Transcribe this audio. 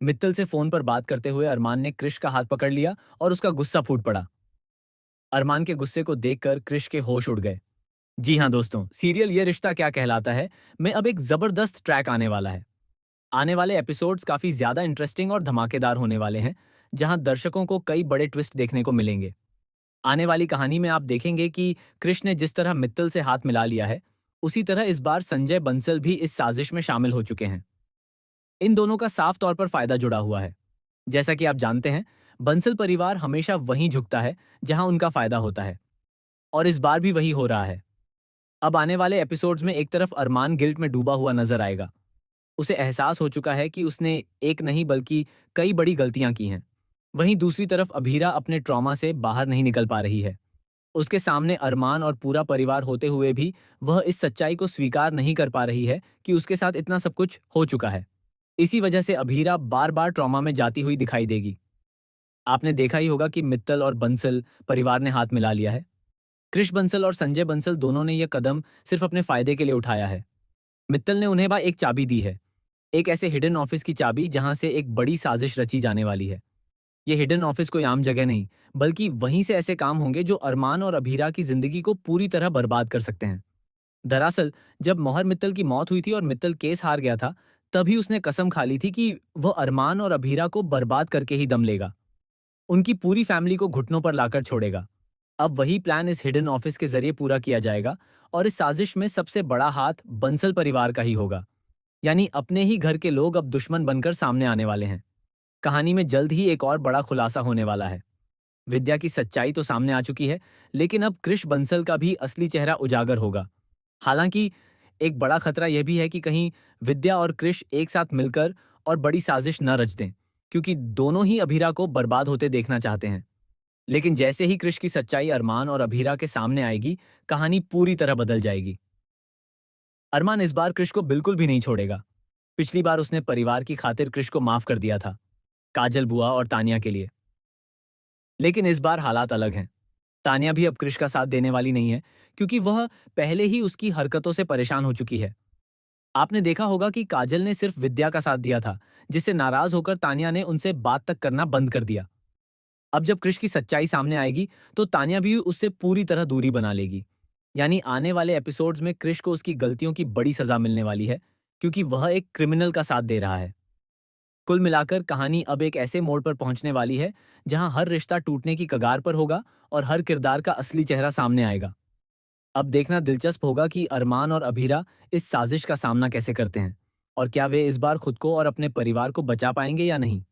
मित्तल से फोन पर बात करते हुए अरमान ने क्रिश का हाथ पकड़ लिया और उसका गुस्सा फूट पड़ा। अरमान के गुस्से को देखकर क्रिश के होश उड़ गए। जी हाँ दोस्तों, सीरियल ये रिश्ता क्या कहलाता है में अब एक जबरदस्त ट्रैक आने वाला है। आने वाले एपिसोड्स काफी ज्यादा इंटरेस्टिंग और धमाकेदार होने वाले हैं, जहां दर्शकों को कई बड़े ट्विस्ट देखने को मिलेंगे। आने वाली कहानी में आप देखेंगे कि कृष ने जिस तरह मित्तल से हाथ मिला लिया है, उसी तरह इस बार संजय बंसल भी इस साजिश में शामिल हो चुके हैं। इन दोनों का साफ तौर पर फायदा जुड़ा हुआ है। जैसा कि आप जानते हैं, बंसल परिवार हमेशा वहीं झुकता है जहां उनका फायदा होता है, और इस बार भी वही हो रहा है। अब आने वाले एपिसोड्स में एक तरफ अरमान गिल्ट में डूबा हुआ नजर आएगा। उसे एहसास हो चुका है कि उसने एक नहीं बल्कि कई बड़ी गलतियां की हैं। वहीं दूसरी तरफ अभीरा अपने ट्रॉमा से बाहर नहीं निकल पा रही है। उसके सामने अरमान और पूरा परिवार होते हुए भी वह इस सच्चाई को स्वीकार नहीं कर पा रही है कि उसके साथ इतना सब कुछ हो चुका है। इसी वजह से अभीरा बार बार ट्रॉमा में जाती हुई दिखाई देगी। आपने देखा ही होगा कि मित्तल और बंसल परिवार ने हाथ मिला लिया है। कृष बंसल और संजय बंसल दोनों ने यह कदम सिर्फ अपने फायदे के लिए उठाया है। मित्तल ने उन्हें एक चाबी दी है, एक ऐसे हिडन ऑफिस की चाबी जहां से एक बड़ी साजिश रची जाने वाली है। ये हिडन ऑफिस कोई आम जगह नहीं, बल्कि वहीं से ऐसे काम होंगे जो अरमान और अभीरा की जिंदगी को पूरी तरह बर्बाद कर सकते हैं। दरअसल, जब मोहर मित्तल की मौत हुई थी और मित्तल केस हार गया था, तभी उसने कसम खा ली थी कि वह अरमान और अभीरा को बर्बाद करके ही दम लेगा। उनकी पूरी फैमिली को घुटनों पर लाकर छोड़ेगा। अब वही प्लान इस हिडन ऑफिस के जरिए पूरा किया जाएगा, और इस साजिश में सबसे बड़ा हाथ बंसल परिवार का ही होगा। यानी अपने ही घर के लोग अब दुश्मन बनकर सामने आने वाले हैं। कहानी में जल्द ही एक और बड़ा खुलासा होने वाला है। विद्या की सच्चाई तो सामने आ चुकी है, लेकिन अब कृष बंसल का भी असली चेहरा उजागर होगा। हालांकि एक बड़ा खतरा यह भी है कि कहीं विद्या और कृष एक साथ मिलकर और बड़ी साजिश न रच दें, क्योंकि दोनों ही अभीरा को बर्बाद होते देखना चाहते हैं। लेकिन जैसे ही कृष की सच्चाई अरमान और अभीरा के सामने आएगी, कहानी पूरी तरह बदल जाएगी। अरमान इस बार कृष को बिल्कुल भी नहीं छोड़ेगा। पिछली बार उसने परिवार की खातिर कृष को माफ कर दिया था, काजल बुआ और तानिया के लिए। लेकिन इस बार हालात अलग हैं। तानिया भी अब कृष का साथ देने वाली नहीं है, क्योंकि वह पहले ही उसकी हरकतों से परेशान हो चुकी है। आपने देखा होगा कि काजल ने सिर्फ विद्या का साथ दिया था, जिससे नाराज होकर तानिया ने उनसे बात तक करना बंद कर दिया। अब जब कृष की सच्चाई सामने आएगी, तो तानिया भी उससे पूरी तरह दूरी बना लेगी। यानी आने वाले एपिसोड्स में कृष को उसकी गलतियों की बड़ी सजा मिलने वाली है, क्योंकि वह एक क्रिमिनल का साथ दे रहा है। कुल मिलाकर कहानी अब एक ऐसे मोड़ पर पहुंचने वाली है, जहां हर रिश्ता टूटने की कगार पर होगा और हर किरदार का असली चेहरा सामने आएगा। अब देखना दिलचस्प होगा कि अरमान और अभीरा इस साजिश का सामना कैसे करते हैं, और क्या वे इस बार खुद को और अपने परिवार को बचा पाएंगे या नहीं।